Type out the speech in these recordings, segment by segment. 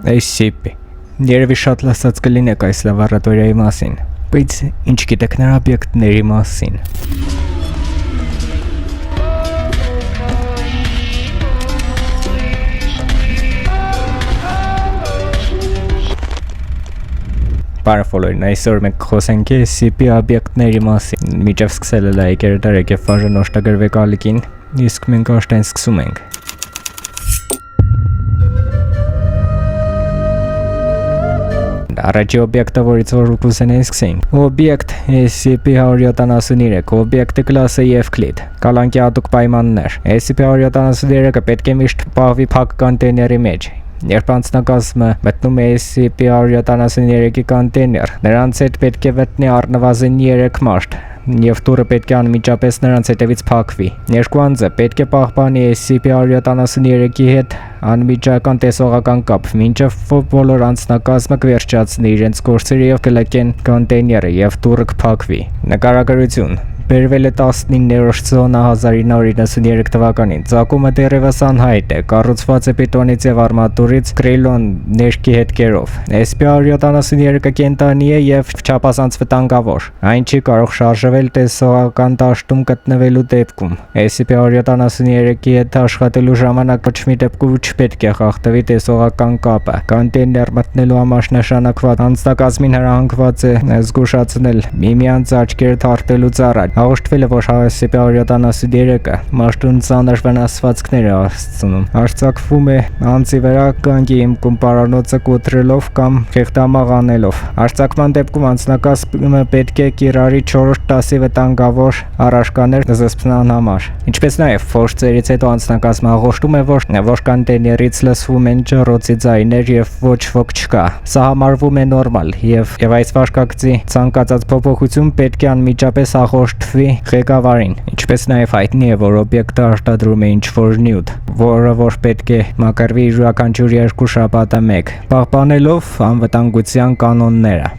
SCP Երևի շատ լսած կլինեք այս լաբորատորիայի մասին, բայց ինչ գիտեք նրա օբյեկտների մասին։ Բարեֆոլորին, այսօր մենք խոսենք SCP օբյեկտների մասին։ Միջև սկսել է լայքերը դարեք և վաժան օժտագրվեք ալիքին, իսկ մենք աշտեն սկսում ենք։ Առաջի օբյեկտը, որից որ կուզենայի սկսենք։ Օբյեկտ SCP-173, օբյեկտի կլասը Evclid, կալանքի հատուկ պայմաններ։ SCP-173-ը պետք է միշտ պահվի փակ կոնտեյների մեջ։ Երբ անձնակազմը մտնում է SCP-173-ի կոնտեյներ, նրանց հետ պետք է մտնի առնվազն 3 մարդ, և դուռը պետք է անմիջապես նրանց հետևից փակվի։ Երկու անձը պետք է պահպանի SCP-173-ի հետ անմիջական տեսողական կապ, մինչև բոլոր անձնակազմը կվերջացնի իրենց գործերը և կլքեն կոնտեյները, և դուռը կփակվի։ Նկարագրություն բերվել է 19-րդ զոնա 1993 թվականին։ Ծագումը դեռևս անհայտ է, կառուցված է բետոնից և արմատուրից կրիլոն ներկի հետքերով։ SCP-173-ը կենդանի է և չափազանց վտանգավոր։ Այն չի կարող շարժվել տեսողական դաշտում գտնվելու դեպքում։ SCP-173-ի հետ աշխատելու ժամանակ ոչ մի դեպքում չպետք է խախտվի տեսողական կապը։ Կոնտեյներ մտնելու համար նշանակված անձնակազմին հրահանգված է զգուշացնել միմյանց աչքերը թարթելուց առաջ։ Հաղորդվել է, որ SCP-173-ը մաշտուն ծանր վնասվածքներ է հասցնում։ Արձակվում է անձի վրա կանգի իմքում պարանոցը կոտրելով կամ խեղդամաղ անելով։ Արձակման դեպքում անձնակազմը պետք է կիրառի 4 դասի վտանգավոր առարկաներ զսպման համար։ Ինչպես նաև փորձերից հետո անձնակազմը հաղորդում է, որ կոնտեյներից լսվում են ջռոցի ձայներ և ոչ ոք չկա։ Սա համարվում է նորմալ, և այս վարքագծի ցանկացած փոփոխություն պետք է անմիջապես հաղորդվի ղեկավարին։ Ինչպես նաև հայտնի է, որ օբյեկտը արտադրում է ինչ-որ նյութ, որը պետք է մաքրվի յուրաքանչյուր 2 շաբաթը մեկ, պահպանելով անվտանգության կանոնները։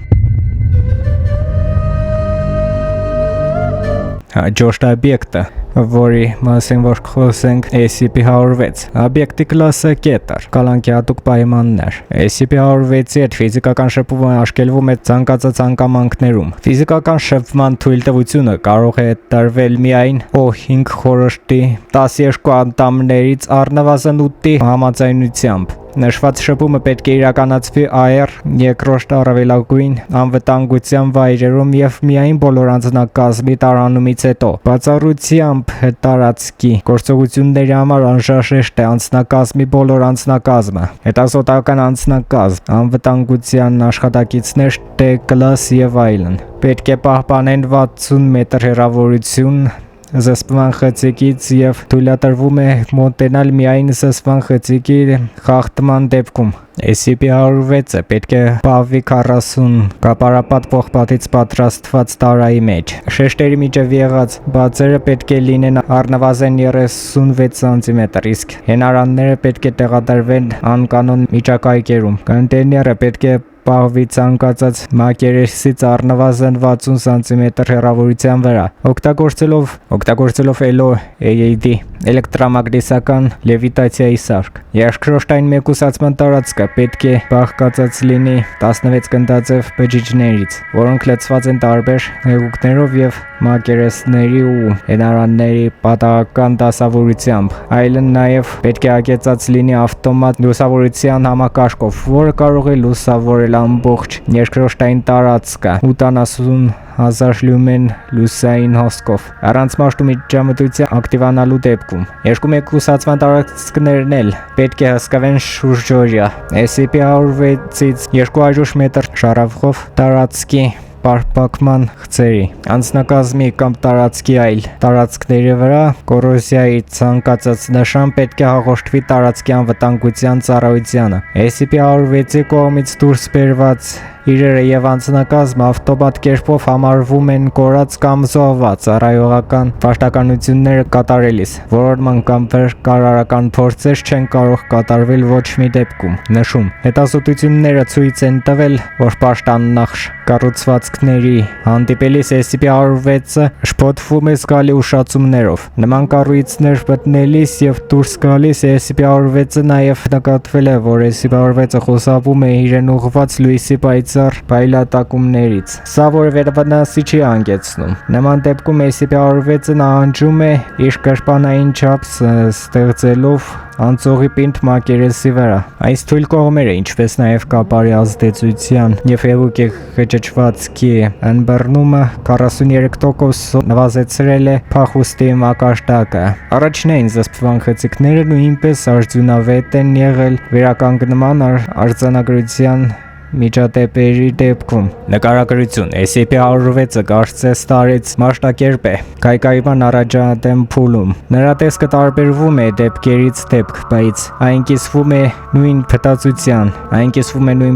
Հաջորդ օբյեկտը, որի մասին որ խոսենք, SCP-106, օբյեկտի կլասը Կետր, կալանքի հատուկ պայմաններ։ SCP-106-ի հետ ֆիզիկական շփումը արգելվում է ցանկացած հանգամանքներում։ Ֆիզիկական շփման թույլտվությունը կարող է տրվել միայն O5 խորհրդի 12 անդամներից առնվազն 8-ի համաձայնությամբ։ Նշված շփումը պետք է իրականացվի AR երկրորդ առավելագույն անվտանգության վայրերում և միայն բոլոր անձնակազմի տարանումից հետո։ Բացառությամբ տարածքի գործողությունների համար անհրաժեշտ է անձնակազմի բոլոր անձնակազմը, հետազոտական անձնակազմ, անվտանգության աշխատակիցներ, T-կլաս և այլն։ Պետք է պահպանեն 60 մետր հեռավորություն զսպման խցիկից և թույլատրվում է մոտենալ միայն զսպման խցիկի խախտման դեպքում։ SCP-106-ը պետք է պահվի 40 կապարապատ պողպատից պատրաստված տարայի մեջ։ Շեշտերի միջև եղած բացերը պետք է լինեն առնվազն 36 սմ, իսկ հենարանները պետք է տեղադրվեն անկանոն միջակայքերում։ Կոնտեյները պետք է պահվի ցանկացած մակերեսից առնվազն 60 սմ հեռավորության վրա։ Օգտագործելով LOAD էլեկտրամագնիսական լևիտացիայի սարք։ Երկրորդային մեկուսացման տարածքը պետք է բաղկացած լինի 16 գնդաձև բջիջներից, որոնք լցված են տարբեր հեղուկներով և մակերեսների ու հենարանների պատահական դասավորությամբ։ Այլն նաև պետք է հագեցած լինի ավտոմատ լուսավորության համակարգով, որը կարող է լուսավորել ամբողջ երկրորդային տարածքը 80,000 լյումեն լուսային հոսքով, առանց մաշտու միջամտության ակտիվանալու դեպքում։ Երկու մեկուսացման տարածքներն էլ պետք է հսկվեն շուրջօրյա։ SCP-106-ից 200 մետր շարավով տարածքի պարփակման խցերի, անձնակազմի կամ տարածքի այլ տարածքների վրա կոռոզիայի ցանկացած նշան պետք է հաղորդվի տարածքի անվտանգության ծառայությանը։ SCP-106-ի կողմից դուրս բերված իրերը և անձնակազմը ավտոմատ կերպով համարվում են կորած կամ զոհված ծառայողական պաշտականությունները կատարելիս։ Որոնման կամ կառավարական փորձեր չեն կարող կատարվել ոչ մի դեպքում։ Նշում. հետազոտությունները ցույց են տվել, որ պաշտաննախշ կառուցվածքների հանդիպելիս SCP-106-ը շփոթվում է զգալի ուշացումներով։ Նման կառույցներ գտնելիս եւ դուրս գալիս SCP-106-ը նաեւ նկատվել է, որ SCP-106-ը խուսափում է իրեն ուղղված լույսի պայծառ փայլատակումներից։ Սա որևէ վնասի չի հանգեցնում։ Նման դեպքում SCP-106-ը նահանջում է իր կրպանային չափ ստեղծելով անցողի պինդ մակերեսի վրա։ Այս թույլ կողմերը, ինչպես նաև կապարի ազդեցության եւ հեղուկի խճճվածքի ըմբռնումը 43% նվազեցրել է փախուստի մակարդակը։ Առաջնային զսպման խցիկները նույնպես արդյունավետ են եղել վերականգնման արձանագրության միջադեպերի դեպքում։ Նկարագրություն SCP-106-ը կարծես տարեց մաշտակերպ է քայքայման առաջադեմ փուլում։ Նրա տեսքը տարբերվում է դեպքերից դեպք, բայց այն կիսվում է նույն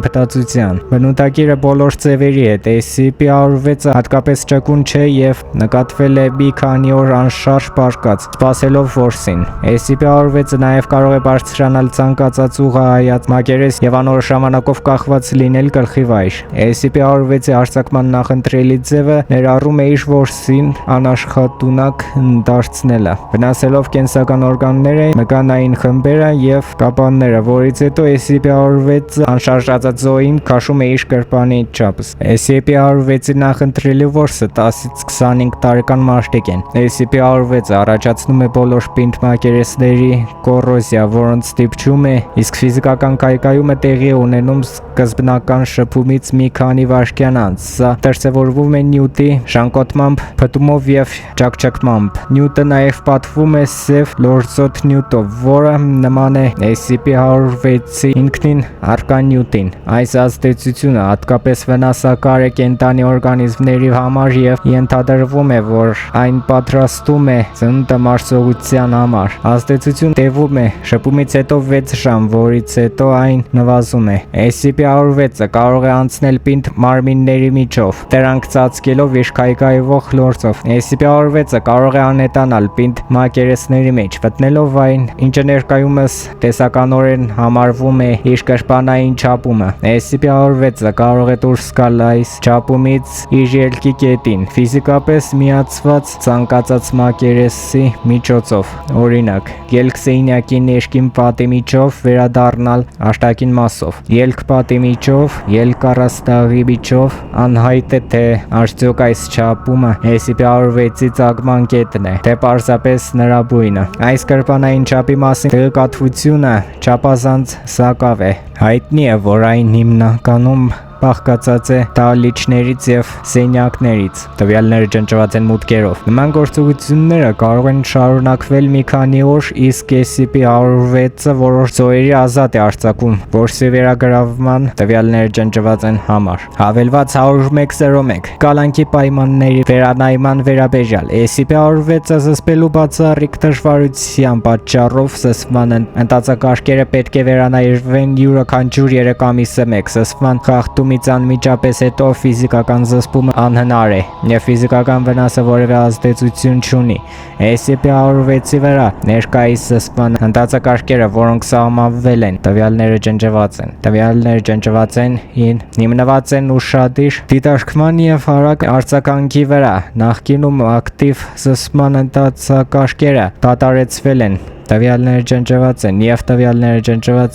փտացության։ Բնութագիրը բոլոր ձևերի հետ SCP-106-ը հատկապես ճկուն չէ եւ նկատվել է մի քանի օր անշարժ պարկած, սպասելով որսին։ SCP-106-ը նաեւ կարող է բարձրանալ ցանկացած ուղղահայաց մակերես եւ անոր ժամանակով կախված լինել գլխի վայր։ SCP-106-ի արձակման նախընտրելի ձևը ներառում է իր որսին անաշխատունակ դարձնելը, վնասելով կենսական օրգանները, մկանային խմբերը եւ կապանները, որից հետո SCP-106-ը անշարժածածոին քաշում է իր կրպանի չափը։ SCP-106-ի նախընտրելի որսը 10-ից 25 տարեկան մարդիկ են։ SCP-106-ը առաջացնում է բոլոր պինդ մակերեսների կոռոզիա, որոնց դիպչում է, իսկ ֆիզիկական քայքայումը տեղի է ունենում սկզբնական շփումից մի քանի վայրկյան անց։ Սա դրսևորվում է նյութի ժանգոտմամբ, փտումով եւ ճակճկմամբ։ Նյութը նաեւ պատվում է սև լորձոտ նյութով, որը նման է SCP-106-ի ինքնին առկա նյութին։ Այս ազդեցությունը հատկապես վնասակար է կենդանի օրգանիզմների համար եւ ենթադրվում է, որ այն պատրաստում է ծննդը մարսողության համար։ Ազդեցությունը տևում է շփումից հետո 6 ժամ, որից հետո այն նվազում է։ SCP-106-ը կարող է անցնել պինդ մարմինների միջով, դրանք ծածկելով իր քայքայվող լորձով։ SCP-106-ը կարող է անհետանալ պինդ մակերեսների մեջ, մտնելով այն, ինչը ներկայումս տեսականորեն համարվում է իր կրպանային չափումը։ SCP-106-ը կարող է դուրս գալ այս չափումից իր ելքի կետին, ֆիզիկապես միացված ցանկացած մակերեսի միջոցով։ Օրինակ, ելք սենյակի ներքին պատի միջով վերադառնալ աշտակին մասով, ելք պատի միջով, ելք առաստաղի միջով, անհայտ է թե արդյոք այս չափումը SCP-106-ի ծագման կետն է, թե պարզապես նրա բույնը։ Այս կրպանային չափի մասին տեղեկատվությունը չափազանց սակավ է։ Հայտնի է, որ այն հիմնականում բաղկացած է դահլիճներից եւ սենյակներից, տվյալները ճնճված են մուտքերով։ Նման գործողությունները կարող են շարունակվել մի քանի օր, իսկ SCP-106-ը որոշ զոհերի ազատ է արձակում որսի վերագրավման տվյալները ճնճված են համար։ Հավելված 10101 կալանքի պայմանների վերանայման վերաբերյալ SCP-106-ը զսպելու բացառիկ դժվարության պատճառով զսպման ընթացակարգերը պետք է վերանայվեն յուրաքանչյուր 3 ամիսը մեկ։ Զսպման խախտումից անմիջապես հետո ֆիզիկական զսպումը անհնար է եւ ֆիզիկական վնասը որևէ ազդեցություն չունի SCP-106-ի վրա։ Ներկայիս զսպման ընթացակարգերը, որոնք սահմանվել են, տվյալները ճնճված են, հիմնված են ուշադիր դիտարկման եւ հարակ արձագանքի վրա։ Նախկինում ակտիվ զսպման ընթացակարգերը դադարեցվել են, տվյալները ճնճված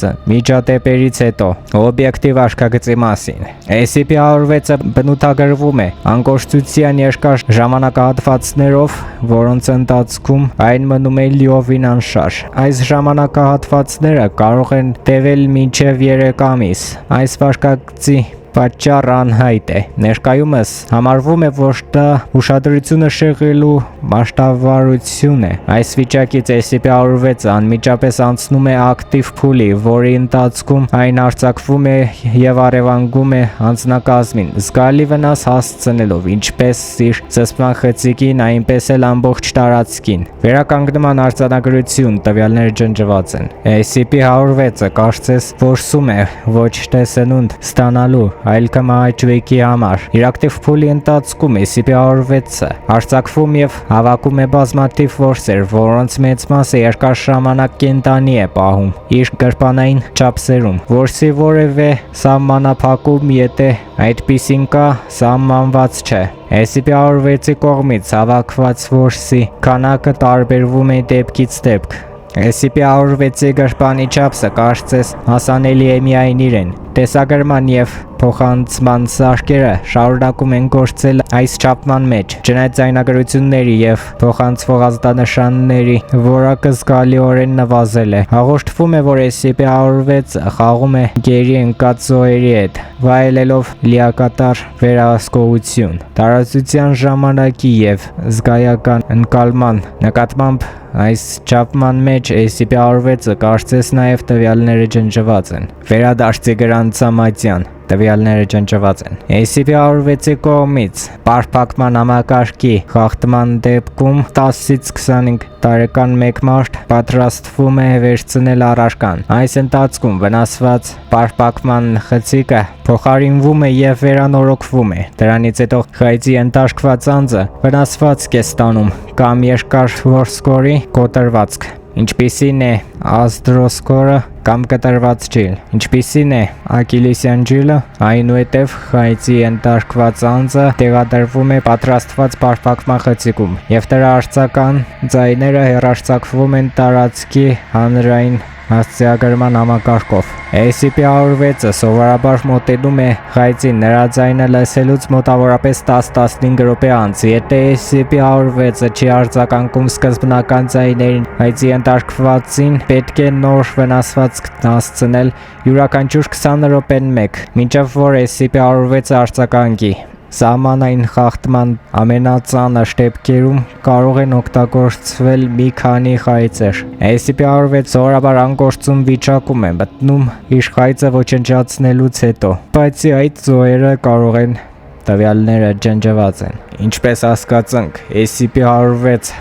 են միջադեպերից հետո։ Օբյեկտիվ աշխագծի մասին SCP-106-ը բնութագրվում է անկորցության երկար ժամանակահատվածներով, որոնց ընթացքում այն մնում է լիովին անշարժ։ Այս ժամանակահատվածները կարող են տևել մինչև 3 ամիս։ Այս վարքագծի պատճառը անհայտ է։ Ներկայումս համարվում է, որ դա ուշադրությունը շեղելու մասշտաբարություն է։ Այս վիճակից SCP-106-ը անմիջապես անցնում է ակտիվ փուլի, որի ընթացքում այն արձակվում է եւ առևանգում է անձնակազմին, զգալի վնաս հասցնելով ինչպես իր զսպման խցիկին, այնպես էլ ամբողջ տարածքին։ Վերականգնման արձանագրություն, տվյալները ճնճված են։ SCP-106-ը կարծես որսում է ոչ թե սնունդ ստանալու, այլ կմահաճվեկի համար։ Իրակտիվ փուլի ընթացքում SCP-106-ը արձակվում եւ հավաքում է բազմաթիվ որսեր, որոնց մեծ մասը երկար ժամանակ կենտանի է պահում իր գրպանային չափսերում։ Որսի որևէ սահմանափակում, եթե այդպիսին կա, սահմանված չէ։ SCP-106-ի կողմից հավաքված որսի քանակը տարբերվում է դեպքից դեպք։ SCP-106-ի գրպանի չափսը կարծես հասանելի է միայն իրեն։ Տեսագրման եւ փոխանցման սարքերը շարունակում են գործել այս չափման մեջ, չնայած ձայնագրությունների եւ փոխանցվող ազդանշանների որակը զգալիորեն նվազել է։ Հաղորդվում է, որ SCP-106-ը խաղում է գերի ընկած զոհերի հետ, վայելելով լիակատար վերահսկողություն։ Տարածության ժամանակի եւ զգայական ընկալման նկատմամբ այս չափման մեջ SCP-106-ը կարծես նաև տվյալները ջնջված են։ Վերադարձի գրանցամատյան տվյալները ջնջված են։ SCP-106-ի կողմից պարփակման համակարգի խախտման դեպքում 10-ից 25 տարեկան մեկ մարդ պատրաստվում է վերցնել առարկան։ Այս ընթացքում վնասված պարփակման խցիկը փոխարինվում է եւ վերանորոգվում է։ Դրանից հետո խայծի ընտաշկված անձը վնասվածք է ստանում կամ երկար ворսկորի կոտրվածք, ինչպիսին է ազդրոսկորը կամ կտրված ջիլ, ինչպիսին է ակիլիսյան ջիլը, այնուհետև խայծի ընտարկված անձը տեղադրվում է պատրաստված պարփակման խցիկում եւ դրա արձական ձայները հեռարձակվում են տարածքի հանրային հասցեագրման համակարգով։ SCP-106-ը սովորաբար մոտենում է խայծին նրա ձայնը լսելուց մոտավորապես 10-15 րոպե անց։ Եթե SCP-106-ը չի արձագանքում սկզբնական ձայներին, խայծի ընտարկվածին պետք է նոր վնասվածք հասցնել յուրաքանչյուր 20 րոպեն մեկ, մինչև որ SCP-106-ը արձագանքի։ Սահմանային խախտման ամենածանր դեպքերում կարող են օգտագործվել մի քանի խայծեր։ SCP-106 սովորաբար անգործում վիճակում է մտնում իր խայծը ոչնչացնելուց հետո, բացի այդ զոհերը կարող են տվյալները ջնջված են։ Ինչպես հասկացանք, SCP-106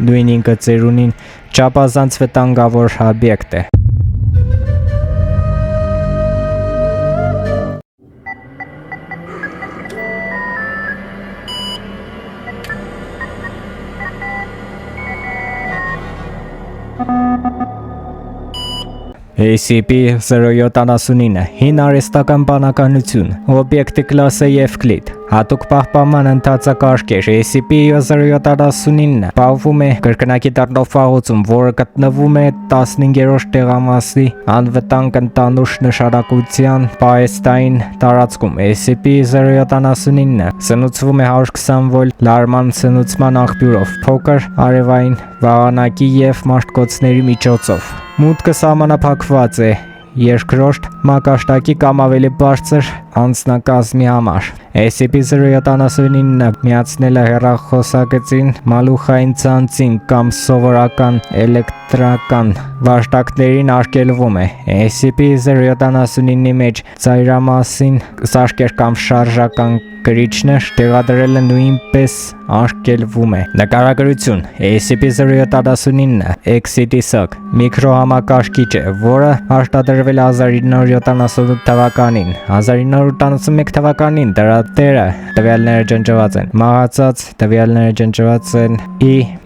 նույն ինքը ծերունին չափազանց վտանգավոր օբյեկտ է։ SCP-079 հին արհեստական բանականություն, օբյեկտի կլասը Եվկլիդ, հատուկ պահպանման ընթացակարգեր։ SCP-079 պահվում է կրկնակի դառնողություն, որը գտնվում է 15-րդ տեղամասի անվտանգ ընդանուր նշանակության պահեստային տարածքում։ SCP-079 սնուցվում է 120 վոլտ լարման սնուցման աղբյուրով, փոքր արևային վահանակի եւ մարտկոցների միջոցով։ Մուտքը սահմանափակված է երկրորդ մակարդակի կամ ավելի բարձր անձնակազմի համար։ SCP-079 միացնել է հեռախոսագծին, մալուխային ցանցին կամ սովորական էլեկտրական վարդակներին արգելվում է։ SCP-079-ի մեջ ծայրամասին սարքեր կամ շարժական գրիչներ տեղադրելը նույնպես արգելվում է։ Նկարագրություն։ SCP-079 XCT-SOC միկրոհամակարգիչ է, որը արտադրվել է 1978 թվականին։ 1981 թվականին դրա տերը տվյալները ջնջված են։ Մահացած տվյալները ջնջված են։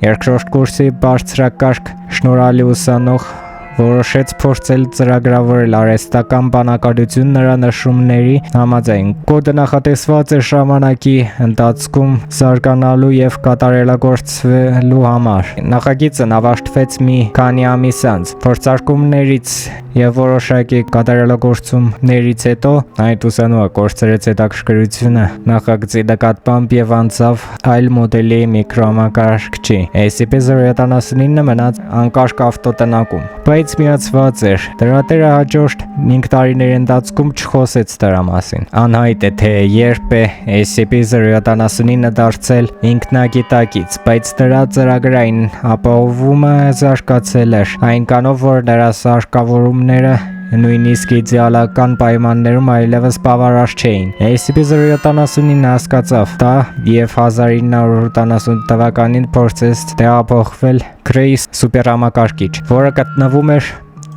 Երկրորդ կուրսի բարձրակարգ շնորհալի ուսանող որոշեց փորձել ծրագրավորել արհեստական բանականություն նրա նշումների համաձայն։ Կոդը նախատեսված է ժամանակի ընթացքում զարգանալու եւ կատարելագործվելու համար։ Նախագիծն ավարտվեց մի քանի ամիս անց փորձարկումներից եւ որոշակի կատարելագործումներից հետո այդ ուսանողը կորցրեց հետաքրքրությունը նախագծի նկատմամբ եւ անցավ այլ մոդելի միկրոհամակարգչի։ SCP-079 մնաց անկարգ ավտոտնակում, բայց միացված էր։ Դրա տերը հաջորդ 5 տարիների ընթացքում չխոսեց դրա մասին։ Անհայտ է թե երբ է SCP-079 դարձել ինքնագիտակից, բայց դրա ծրագրային ապահովումը զարգացել էր այնքանով, որ նրա սարքավորումները նույնիսկ իդեալական պայմաններում այլևս բավարար չէին։ SCP-079 հասկացավ դա եւ 1980 թվականին փորձեց տեղափոխվել Grace սուպերհամակարգիչ, որը գտնվում էր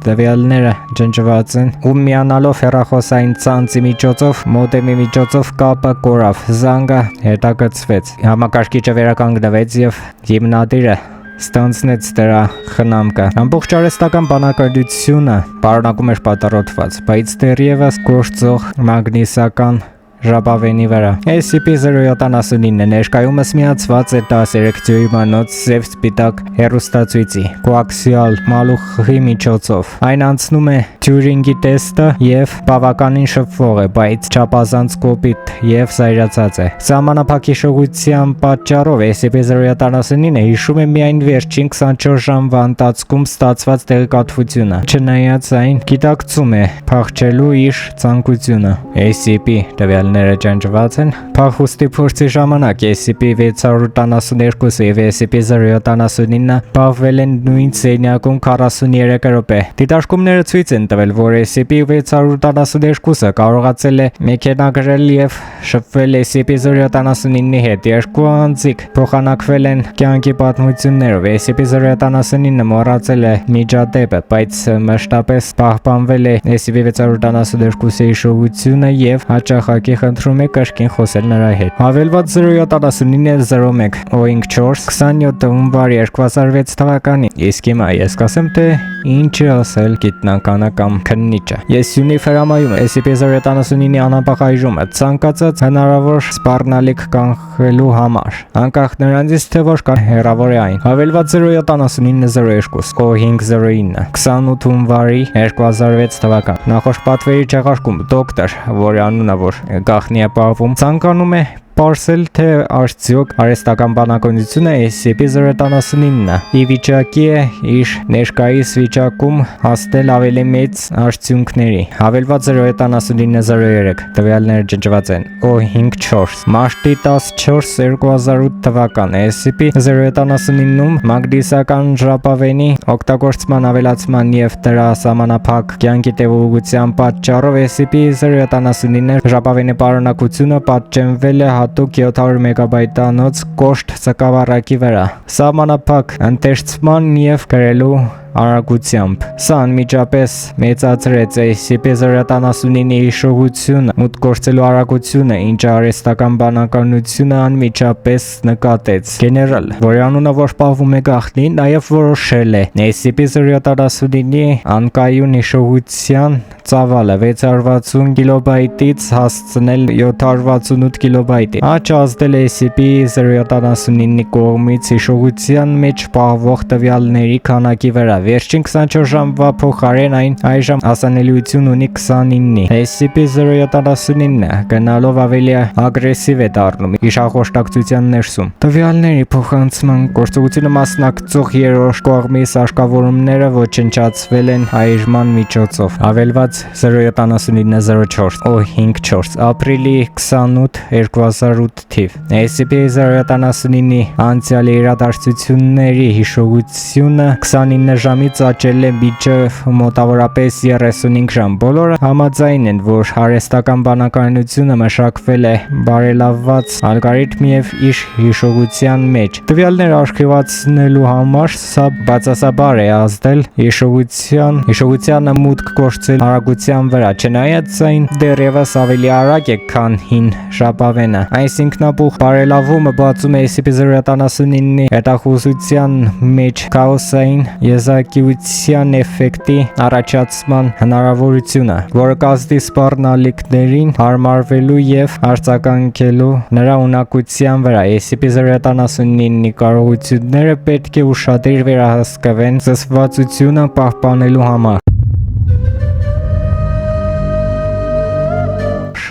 տվյալները ջնջված են ու միանալով հեռախոսային ցանցի միջոցով մոդեմի միջոցով կապը կորավ, զանգը հետագծվեց, համակարգիչը վերականգնվեց եւ հիմնադիրը ստանձնեց դրա խնամքը։ Ամբողջ արհեստական բանականությունը պարունակում էր պատառոտված, բայց դեռևս գործող մագնիսական ժապավենի վրա։ SCP-079-ը ներկայումս միացված է 13 դյույմանոց սև սպիտակ հեռուստացույցի կոաքսիալ մալուխի միջոցով։ Այն անցնում է Թյուրինգի տեստը եւ բավականին շփվող է, բայց չափազանց կոպիտ եւ զայրացած է։ Սահմանափակ հիշողության պատճառով SCP-079-ը հիշում է միայն վերջին 24 ժամվա ընթացքում ստացված տեղեկատվությունը, չնայած այն գիտակցում է փախչելու իր ցանկությունը։ SCP տվյալները ջնջված են։ Փախուստի փորձի ժամանակ SCP-672 եւ SCP-079 պահվել են նույն սենյակում 43 րոպե։ Դիտարկումները ցույց են տվել, որ SCP-672-ը կարողացել է մեքենագրել եւ շփվել SCP-079-ի հետ։ Երկու անձիկ փոխանակվել են կյանքի պատմություններով։ SCP-079-ը մոռացել է միջադեպը, բայց մշտապես պահպանվել է SCP-672-ի հիշողությունը եւ հաճախակի խնդրում է կրկին խոսել նրա հետ։ Հավելված 07901 OINC4 27 հունվար 2006 թվականին։ Իսկ հիմա ես կասեմ, թե ինչ է ասել գիտնականը կամ քննիչը։ Ես յունիվ հրամայում SCP-079-ի անապահայժումը ցանկացած հնարավոր սպառնալիք կանխելու համար, անկախ նրանից, թե որքան հեռավոր է այն։ Հավելված 07902 O509 28 հունվարի 2006 թվական։ Նախորդ պատվերի չեղարկում դոկտոր, որի անունը որ գաղտնի է պահվում, ցանկանում է պարզել, թե արդյոք արհեստական բանականությունը SCP-079-ը ի վիճակի է իր ներկայիս վիճակում հասնել ավելի մեծ արդյունքների։ Հավելված 07903 տվյալները ջնջված են O504 մարտի 14 2008 թվական SCP-079-ում մագնիսական ժապավենի օգտագործման ավելացման եւ դրա սահմանափակ կյանքի տևողության պատճառով SCP-079 ժապավենի պարունակությունը պատճենվել է հատուկ 700 մեգաբայտանոց կոշտ ցկավառակի վրա սահմանափակ ընթերցման եւ գրելու արագությամբ։ Սա անմիջապես մեծացրեց SCP-079-ի հիշողությունը, մուտք գործելու արագությունը, ինչը արհեստական բանականությունը անմիջապես նկատեց։ Գեներալ, որի անունը որ պահվում է գաղտնի, նաև որոշել է SCP-079-ի անկայուն հիշողության ծավալը 660 կիլոբայտից հասցնել 768 կիլոբայտի։ Աճը ազդել է SCP-079-ի կողմից հիշողության մեջ պահվող տվյալների քանակի վրա։ Վերջին 24 ժամվա փոխարեն այն այժմ հասանելիություն ունի 29-ի։ SCP-079-ը գնալով ավելի ագրեսիվ է դառնում իշխախորշտակցության ներսում։ Տվյալների փոխանցման գործողությունը մասնակցող երրորդ կողմի սարքավորումները ոչնչացվել են այրման միջոցով։ Հավելված 07904 O504 ապրիլի 28 2008 թիվ։ SCP-079-ի անցյալի իրադարձությունների հիշողությունը 29 ժամից աճել է մինչև մոտավորապես 35 ժամ։ Բոլորը համաձայն են, որ արհեստական բանականությունը մշակվել է բարելավված ալգորիթմի եւ իր հիշողության մեջ։ Տվյալները արխիվացնելու համար սա բացասաբար է ազդել հիշողությանը մուտք գործել արագության վրա, չնայած այն դեռևս ավելի արագ է, քան հին ժապավենը։ Այսինքնաբուխ բարելավումը բացում է SCP-079-ի հետախուզության մեջ քաոսային եզակիության էֆեկտի առաջացման հնարավորությունը, որը կազդի սպառնալիքներին հարմարվելու եւ արձագանքելու նրա ունակության վրա։ SCP-079-ի կարողությունները պետք է ուշադիր վերահսկվեն զսպվածությունը պահպանելու համար։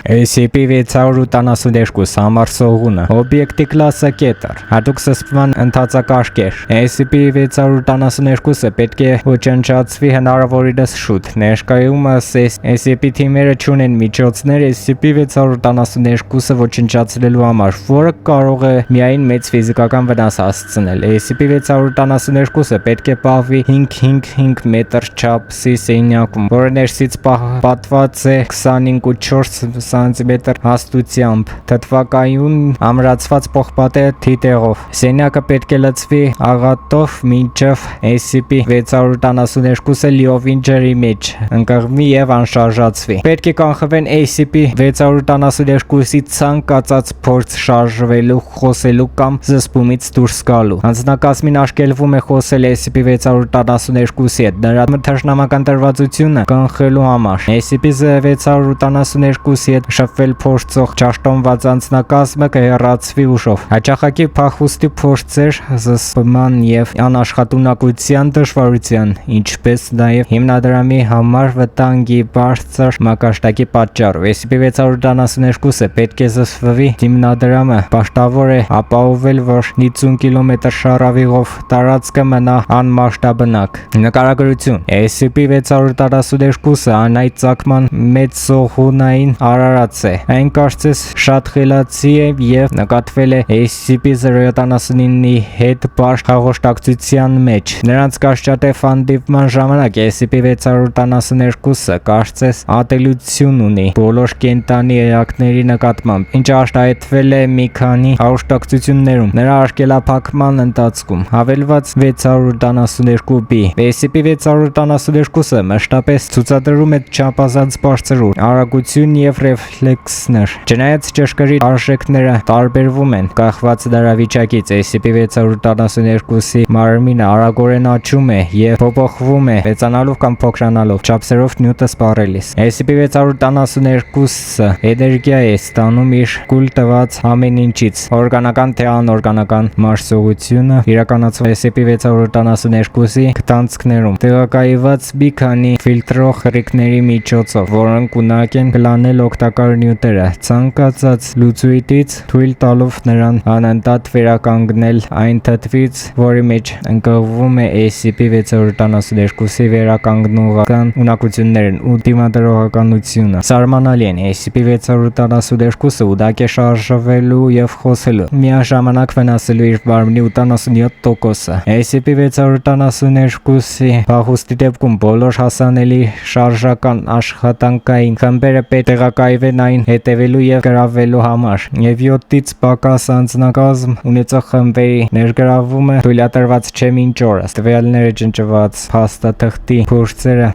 SCP-682 համարսողունը օբյեկտի կլասը կետր հատուկ զսպման ընթացակարգեր։ SCP-682-ը պետք է ոչնչացվի հնարավորինս շուտ։ Ներկայումս SCP թիմերը չունեն միջոցներ SCP-682-ը ոչնչացնելու համար, որը կարող է միայն մեծ ֆիզիկական վնաս հասցնել։ SCP-682-ը պետք է պահվի 5x5 մետր չափսի սենյակում, որը ներսից պատված է 25.4 սմ հաստությամբ, թթվակայուն ամրացված պողպատե թիթեղով։ Սենյակը պետք է լցվի աղատով մինչև SCP-672-ը լիովին ջրի մեջ ընկղմի եւ անշարժացվի։ Պետք է կանխվեն SCP-672-ի ցանկացած փորձ շարժվելու, խոսելու կամ զսպումից դուրս գալու։ Անձնակազմին աշկելվում է խոսել SCP-672-ի հետ նրա թշնամական տրվածությունը կանխելու համար։ SCP-672-ի հետ շփվել փորձող ճաշտոնված անձնակազմը կհեռացվի ուշով։ Հաճախակի փախուստի փորձեր, զսպման եւ անաշխատունակության դժվարության, ինչպես նաեւ հիմնադրամի համար վտանգի բարձր մակարդակի պատճառով SCP-672-ը պետք է զսպվի։ Հիմնադրամը պաշտավոր է ապահովել, որ 50 կիլոմետր շարավիղով տարածքը մնա անմաշտաբնակ։ Նկարագրություն SCP-672-ը անհայտ ծագման մեծ սողունային արարած է։ Այն կարծես շատ խելացի է եւ նկատվել է SCP-079-ի հետ բարդ հաղորդակցության մեջ։ Նրանց կարճատև հանդիպման ժամանակ SCP-672-ը կարծես ատելություն ունի բոլոր կենդանի էակների նկատմամբ, ինչը արտահայտվել է մի քանի հաղորդակցություններում։ Նրա արգելափակման ընթացքում հավելված 672-B SCP-672-ը մշտապես ցուցադրում է չափազանց բարձր արագություն եւ ռեֆլեքսներ։ Չնայած ճշգրիտ արժեքները տարբերվում են կախված նրա վիճակից, SCP-672-ի մարմինը արագորեն աճում է եւ փոփոխվում է մեծանալով կամ փոքրանալով չափսերով նյութը սպառելիս։ SCP-672-ը էներգիա է ստանում իր կուլ տված ամեն ինչից։ Օրգանական թե անօրգանական մարսողությունը իրականացվում է SCP-672-ի գտանցքներում տեղակայված մի քանի ֆիլտրող խրիկների միջոցով, որոնք ունակ են կլանել օգտակար նյութերը ցանկացած լուծույթից, թույլ տալով նրան անընդհատ վերականգնել այն թթվից, որի մեջ ընկղմվում է SCP-672-ի վերականգնողական ունակություններն ու դիմադրողականությունը։ Սարմանալի են SCP-672-ը ուտակ է շարժվելու եւ խոսելու, միաժամանակ վնասելու իր մարմնի 87%-ը։ SCP-672-ի փախուստի դեպքում բոլոր հասանելի շարժական աշխատանքային խմբերը պետք է տեղակայվեն այն հետևելու եւ գրավելու համար, եւ 7-ից պակաս անձնակազմ ունեցող խմբերի ներգրավումը թույլատրված չէ մինչ օրս։ Տվյալները ջնջված փաստաթղթի փորձերը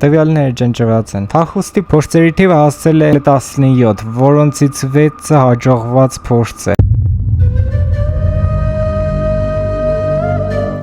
ջնջված են։ Փախուստի փորձերի թիվը հասել է 17, որոնցից 6-ը հաջողված փորձ է։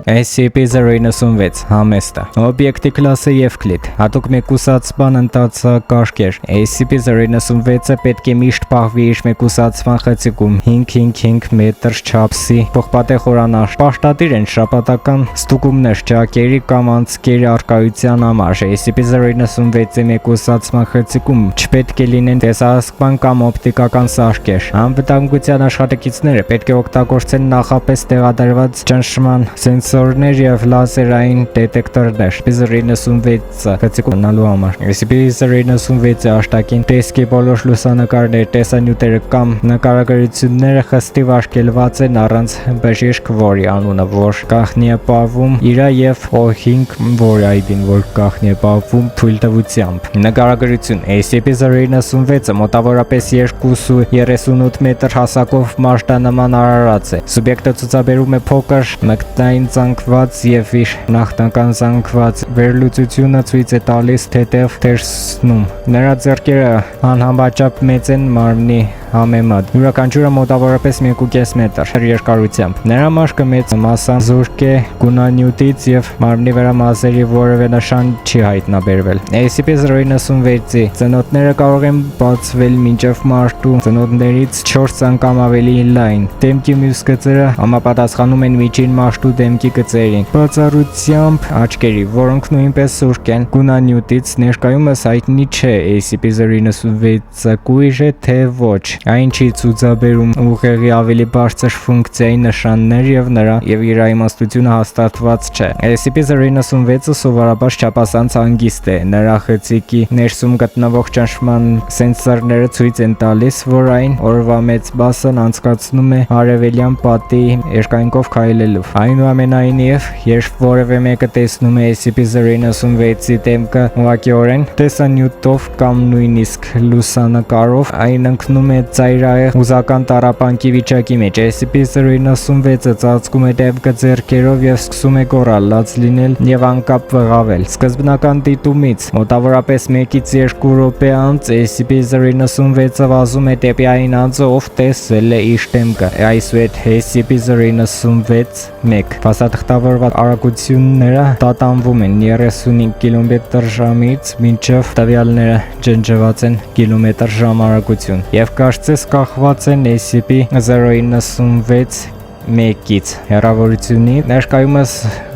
SCP-096 համեստը օբյեկտի կլասը Եվկլիդ հատուկ մեկուսացման ընթացակարգեր SCP-096-ը պետք է միշտ պահվի իր մեկուսացման խցիկում 5-5-5 մետր չափսի պողպատե խորանար։ Պարտադիր են շաբաթական ստուգումներ ճակերի կամ անցքերի առկայության համար։ SCP-096-ի մեկուսացման խցիկում չպետք է լինեն տեսահսկման կամ օպտիկական սարքեր։ Անվտանգության աշխատակիցները պետք է օգտագործեն նախապես տեղադրված ճնշման սենսորներ եւ լազերային դետեկտորներ SCP-096-ը խցիկունալու համար։ SCP-096-ի աշտակին տեսքի բոլոր լուսանկարները, տեսանյութերը կամ նկարագրությունները խստիվ արգելված են առանց բժիշկ, որի անունը որ գաղտնի է պահվում իրա եւ O5 որի ID-ն որ գաղտնի է պահվում թույլտվությամբ։ Նկարագրություն SCP-096-ը մոտավորապես 2.38 մետր հասակով մաշտանման արարած է։ Սուբյեկտը ցուցաբերում է փոքր մկնային զանգված եւ իր նախնական զանգված վերլուծությունը ցույց է տալիս թեթև թերսնում։ Նրա ձեռքերը անհամաչափ մեծ են մարմնի համեմատ։ Յուրաքանչյուրը մոտավորապես 1.5 մետր երկարությամբ։ Նրա մաշկը մեծ մասազուրկ է գունանյութից եւ մարմնի վրա մազերի որևէ նշան չի հայտնաբերվել։ SCP-096-ի ծնոտները կարող են բացվել մինչև մարտու ծնոտներից 4 անգամ ավելի լայն։ Դեմքի մյուս գծերը համապատասխանում են միջին մաշտու դեմքի գծերին։ Բացառությամբ աչքերի, որոնք նույնպես սուրկ են գունանյութից, ներկայումս հայտնի չէ SCP-096-ը կույր է թե ոչ։ Այն չի ցուցաբերում ուղեղի ավելի բարձր ֆունկցիայի նշաններ եւ նրա եւ իր իմաստությունը հաստատված չէ։ SCP-096-ը սովորաբար չափազանց հանգիստ է։ Նրա խցիկի ներսում գտնվող ճնշման սենսորները ցույց են տալիս, որ այն օրվա մեծ մասն անցկացնում է արևելյան պատի երկայնքով քայլելով։ Այնուամենայնիվ այնուհետև երբ որևէ մեկը տեսնում է SCP-096-ի դեմքը ուղղակիորեն տեսանյութով կամ նույնիսկ լուսանկարով, այն ընկնում է ծայրահեղ հուզական տառապանքի վիճակի մեջ։ SCP-096-ը ծածկում է դեմքը ձեռքերով եւ սկսում է գոռալ, լաց լինել եւ անկապ վղավել։ Սկզբնական դիտումից մոտավորապես 1-ից 2 րոպե անց SCP-096-ը վազում է դեպի այն անձը, ով տեսել է իր դեմքը։ Այսուհետ SCP-096-1 փաստաթղթավորված արագությունները տատանվում են 35 կմ/ժ-ից մինչև տվյալները ջնջված են կմ/ժ արագություն եւ կարծես կախված են SCP-096 1-ից հեռավորությունից։ Ներկայումս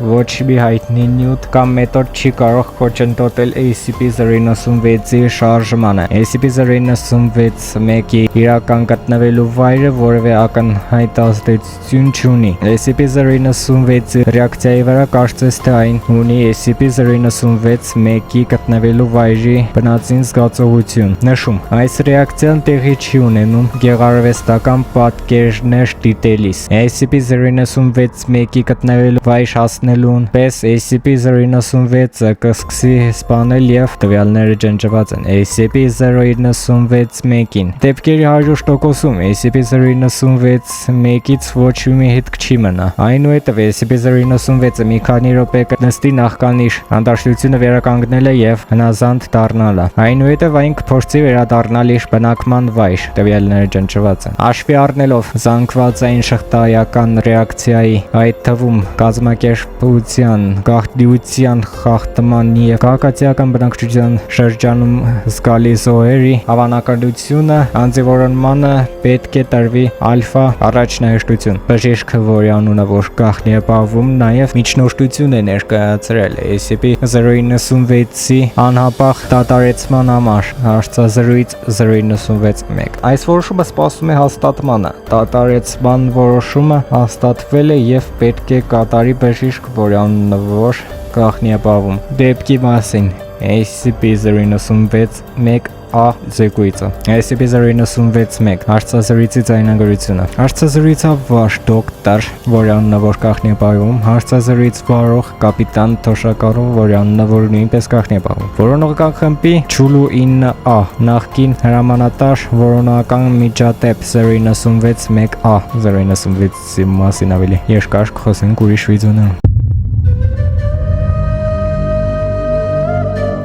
ոչ մի հայտնի նյութ կամ մեթոդ չի կարող խոչընդոտել SCP-096-ի շարժմանը։ SCP-096-1-ի իրական գտնվելու վայրը որևէ ակնհայտ ազդեցություն չունի։ SCP-096-ի ռեակցիայի վրա կարծես թե այն ունի SCP-096-1-ի գտնվելու վայրի բնածին զգացողություն։ Նշում. այս ռեակցիան տեղի չի ունենում գեղարվեստական պատկերներ դիտելիս։ SCP-096-1-ի գտնվելու վայր հասնելուն պես SCP-096-ը կսկսի սպանել եւ տվյալները ջնջված են SCP-096-1-ին։ Դեպքերի 100%-ում SCP-096-1-ից ոչ մի հետք չի մնա։ Այնուհետև SCP-096-ը մի քանի րոպե կնստի նախքան իր անտաշտությունը վերականգնելը եւ հնազանդ դառնալը։ Այնուհետև այն կփորձի վերադառնալ իր բնակման վայր, տվյալները ջնջված են։ Հաշվի առնելով զանգվածային շղթայական ռեակցիայի, այդ թվում կազմակերպության, գաղտնիության խախտման եւ քաղաքացիական բնակչության շրջանում զգալի զոհերի հավանականությունը, անձնավորմանը պետք է տրվի ալֆա առաջնահերթություն։ Բժիշկը, որի անունը որ գաղտնի է պահվում, նաեւ միջնորդություն է ներկայացրել SCP-096-ի անհապաղ դատարեցման համար հարցազրույց 096-1։ Այս որոշումը սպասում է հաստատմանը։ Դատարեցման որոշումը հաստատվել է եւ պետք է կատարի բժիշկ, որի անունը որ գաղտնի է պահվում։ Դեպքի մասին SCP-096-1A զեկույցը։ SCP-096-1 հարցազրույցի ձայնագրությունը։ Հարցազրույցավար դոկտոր, որի անունը որ գաղտնի է պահվում, հարցազրույց վարող կապիտան Թոշակարով, որի անունը որ նույնպես գաղտնի է պահվում։ Որոնողական խմբի Չուլու 9A նախկին հրամանատար որոնական միջադեպ 096-1A 096-ի մասին ավելի երկար կխոսենք ուրիշ վիդեոներում։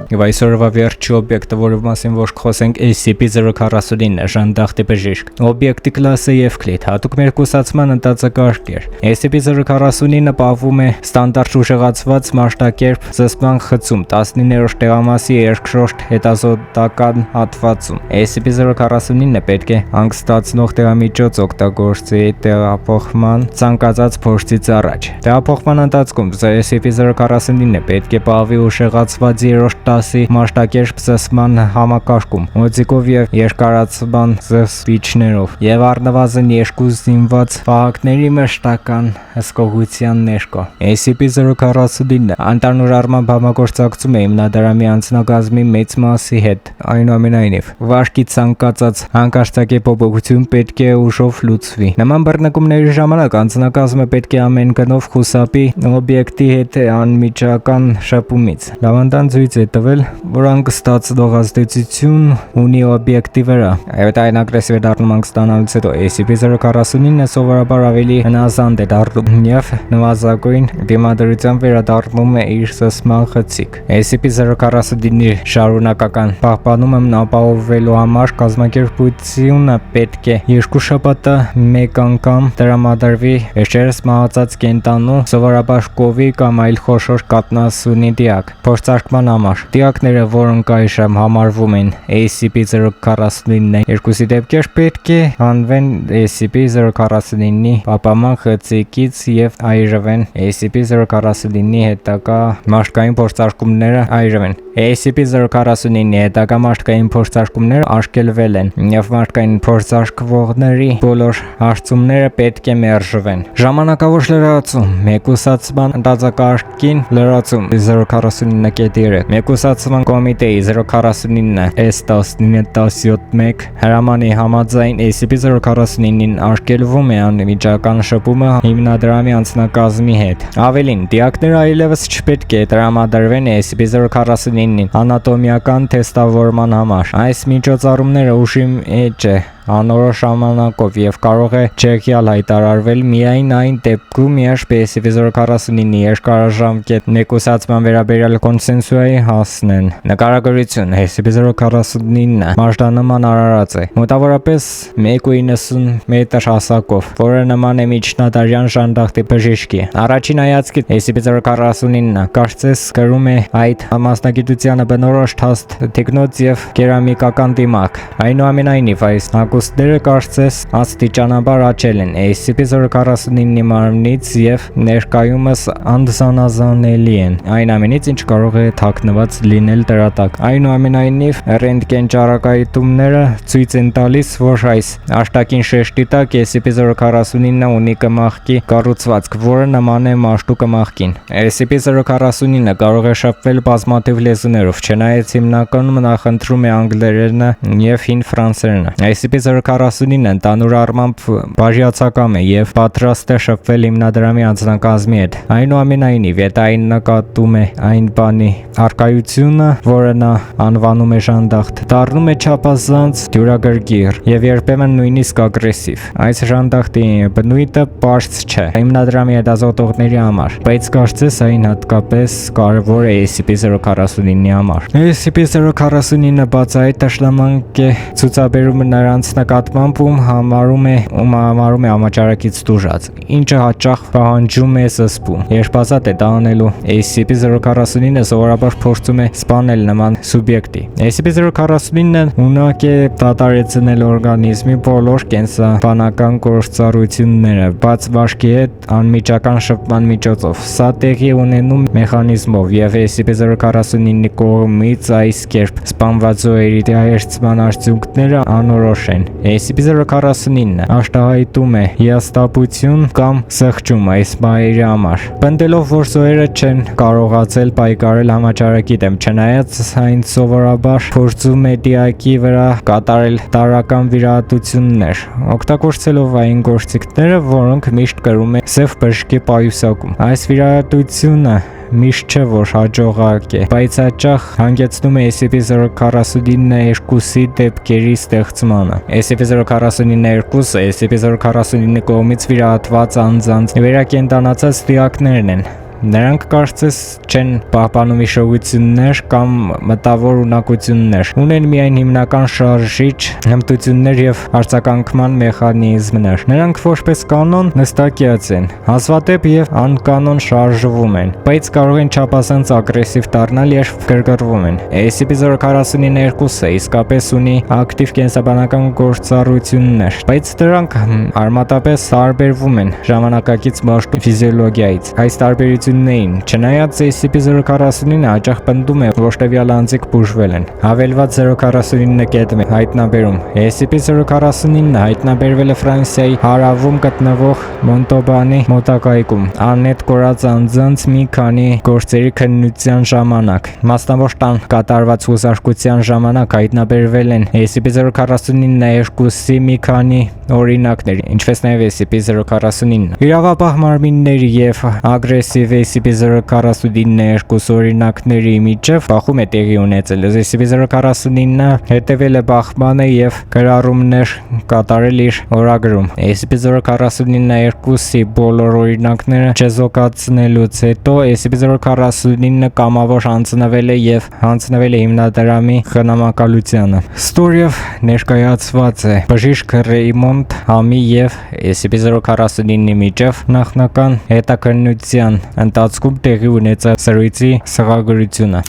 Եվ այսօրվա վերջի օբյեկտը, որի մասին որ խոսենք, SCP-049 ժանդախտի բժիշկ։ Օբյեկտի կլասը Evclid, հատուկ մերկուսացման ընթացակարգեր։ SCP-049-ը պահվում է ստանդարտ ուժեղացված մասշտակերպ զսպման խցում 19-րդ տեղամասի 2-րդ հետազոտական հատվածում։ SCP-049-ը պետք է հանգստացնող տեղամիջոց օգտագործի տեղափոխման ցանկացած փորձից առաջ։ Տեղափոխման ընթացքում SCP-049-ը պետք է պահվի ուժեղացված 3-րդ մասշտակերպ զսպման համակարգում, օձիկով եւ երկարացման զսպիչներով եւ առնվազն 2 զինված վահակների մշտական հսկողության ներքո։ SCP-049 անտանուր առմամբ համագործակցում է հիմնադրամի անձնակազմի մեծ մասի հետ։ Այնուամենայնիվ, վարկի ցանկացած հանկարծակի փոփոխություն պետք է ուժով լուծվի։ Նման բռնկումների ժամանակ անձնակազմը պետք է ամեն գնով խուսափի օբյեկտի հետ անմիջական շփումից։ Լավանդան ցույց է տվել, որ անկստացնող ազդեցություն ունի օբյեկտի վրա։ Այդ այն ագրեսիվ է դառնում անկստանալուց հետո SCP-049-ը սովորաբար ավելի հնազանդ է դառնում եւ նվազագույն դիմադրությամբ վերադառնում է իր զսպման խցիկ։ SCP-049-ի շարունակական պահպանումը ապահովելու համար կազմակերպությունը պետք է 2 շաբաթը մեկ անգամ տրամադրվի վերջերս մահացած կենտանու, սովորաբար կովի կամ այլ խոշոր կաթնասունի դիակ փորձարկման համար։ Դիակները, որոնք այժմ համարվում են SCP-049 երկուսի դեպքեր, պետք է հանվեն SCP-049-ի պահպանման խցիկից եւ այրվեն։ SCP-049-ի հետագա մարդկային փորձարկումները այրվեն։ SCP-049-ի հետագա մարդկային փորձարկումները արգելվել են եւ մարդկային փորձարկվողների բոլոր հարցումները պետք է մերժվեն։ Ժամանակավոր լրացում, մեկուսացման ընթացակարգին լրացում 049.3 Մեկուսացման կոմիտեի 049 S1917 հրամանի համաձայն SCP-049-ին արգելվում է անմիջական շփումը հիմնադրամի անձնակազմի հետ։ Ավելին, դիակները այլևս չպետք է տրամադրվեն SCP-049-ին անատոմիական թեստավորման համար։ Այս միջոցառումները ուժի մեջ է անորոշ ժամանակով եւ կարող է չեղյալ հայտարարվել միայն այն դեպքում, երբ SCP-049-ի երկարաժամկետ մեկուսացման վերաբերյալ կոնսենսուսի հասնեն։ Նկարագրություն SCP-049 մաշտանման արարած է, մոտավորապես 1.90 մետր հասակով, որը նման է միջնադարյան ժանդախտի բժիշկի։ Առաջին հայացքից SCP-049 կարծես կրում է այդ մասնագիտությանը բնորոշ թաստ թիկնոց եւ կերամիկական դիմակ։ Այնուամենայնիվ, այս հագուստները կարծես աստիճանաբար աճել են SCP-049-ի մարմնից եւ ներկայումս անձանազանելի են այն ամենից, ինչ կարող է թաքնված լինել դրա տակ։ Այնուամենայնիվ, ռենտգեն ճառագայթումները ցույց են տալիս, որ այս աշտակին շեշտի տակ SCP-049 ունի կմախքի կառուցվածք, որը նման է մաշտու կմախքին։ SCP-049 կարող է շփվել բազմաթիվ լեզուներով, չնայած հիմնականում նախընտրում է անգլերենը եւ հին ֆրանսերենը։ SCP-049 ընդհանուր առմամբ բաժիացակամ է եւ պատրաստ է շփվել հիմնադրամի անձնակազմի հետ։ Այնուամենայնիվ, եթե այն նկատում է այն բանի առկայությունը, որը նա անվանում է ժանդախտ, դառնում է չափազանց դյուրագրգիռ եւ երբեմն նույնիսկ ագրեսիվ։ Այս ժանդախտի բնույթը պարզ չէ հիմնադրամի հետազոտողների համար, բայց կարծես այն հատկապես կարևոր է SCP-049-ի համար։ SCP-049 բացահայտ տաշնամանք է ցուցաբերում նրանց նկատմամբ, ում համարում է համաճարակից տուժած, ինչը հաճախ պահանջում է զսպում։ Երբ ազատ է դա անելու, SCP-049 սովորաբար փորձում է սպանել նման սուբյեկտի։ SCP-049-ն ունակ է դադարեցնել օրգանիզմի բոլոր կենսաբանական գործառույթները, բաց վաշքի հետ անմիջական շփման միջոցով։ Սա տեղի ունենում մեխանիզմով եւ SCP-049-ի կողմից այս կերպ սպանված զոհերի դիահերձման արդյունքները անորոշ են։ SCP-049 աշտահայտում է հիասթափություն կամ սղճում այս մահերի համար, պնդելով, որ զոհերը չեն կարողացել պայքարել համաճարակի դեմ, չնայած այն սովորաբար փորձում է դիակի վրա կատարել տարրական վիրահատություններ, օգտագործելով այն գործիքները, որոնք միշտ կրում է սև բժշկի պայուսակում։ Այս վիրահատությունը միշտ չէ, որ հաջողակ է, բայց հաճախ հանգեցնում է SCP-049-2-ի դեպքերի ստեղծմանը։ SCP-049-2-ը SCP-049-ի կողմից վիրահատված անձանց վերակենդանացած դիակներն են։ Նրանք կարծես չեն պահպանում հիշողություններ կամ մտավոր ունակություններ, ունեն միայն հիմնական շարժիչ հմտություններ եւ արձագանքման մեխանիզմներ։ Նրանք որպես կանոն նստակյաց են, հազվադեպ եւ անկանոն շարժվում են, բայց կարող են չափազանց ագրեսիվ դառնալ, երբ գրգռվում են։ SCP-049-2-ը իսկապես ունի ակտիվ կենսաբանական գործառույթներ, բայց դրանք արմատապես տարբերվում են ժամանակակից մաշտու ֆիզիոլոգիայից։ Այս չնայած SCP-049-ը հաճախ պնդում է, որ տվյալ անձիկ բուժվել են։ Հավելված 049 կետը հայտնաբերում։ SCP-049-ը հայտնաբերվել է Ֆրանսիայի հարավում գտնվող Մոնտոբանի մոտակայքում անհետ կորած անձանց մի քանի գործերի քննության ժամանակ։ Մասնավոր տան կատարված հուզարկության ժամանակ հայտնաբերվել են SCP-049-2-ի մի քանի օրինակներ, ինչպես նաև SCP-049 իրավապահ մարմինների եւ ագրեսիվ SCP-049-2 օրինակների միջև բախում է տեղի ունեցել։ SCP-049-ը հետևել է բախմանը եւ գրառումներ կատարել իր օրագրում։ SCP-049-2-ի բոլոր օրինակները չեզոքացնելուց հետո SCP-049-ը կամավոր հանձնվել է եւ հանձնվել է հիմնադրամի խնամակալությանը։ Ստորիով ներկայացված է բժիշկ Ռեյմոնդ Համի եւ SCP-049-ի միջև նախնական հետաքննության ընթացքում տեղի ունեցած զրույցի սղագրությունը։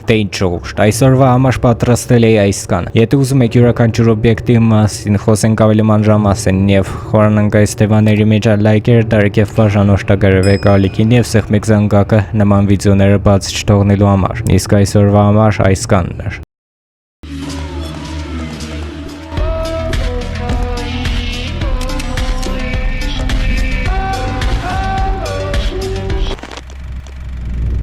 Դե ինչ այսօրվա համար պատրաստել էի այսքանը։ Եթե ուզում եք յուրաքանչյուր օբյեկտի մասին խոսենք ավելի մանրամասն եւ խորանանք այս թեմաների մեջ լայքեր դարեք եւ բաժանորդագրվեք ալիքին եւ սեղմեք զանգակը նման վիդեոները բաց չթողնելու համար։ Իսկ այսօրվա համար այսքանն էր։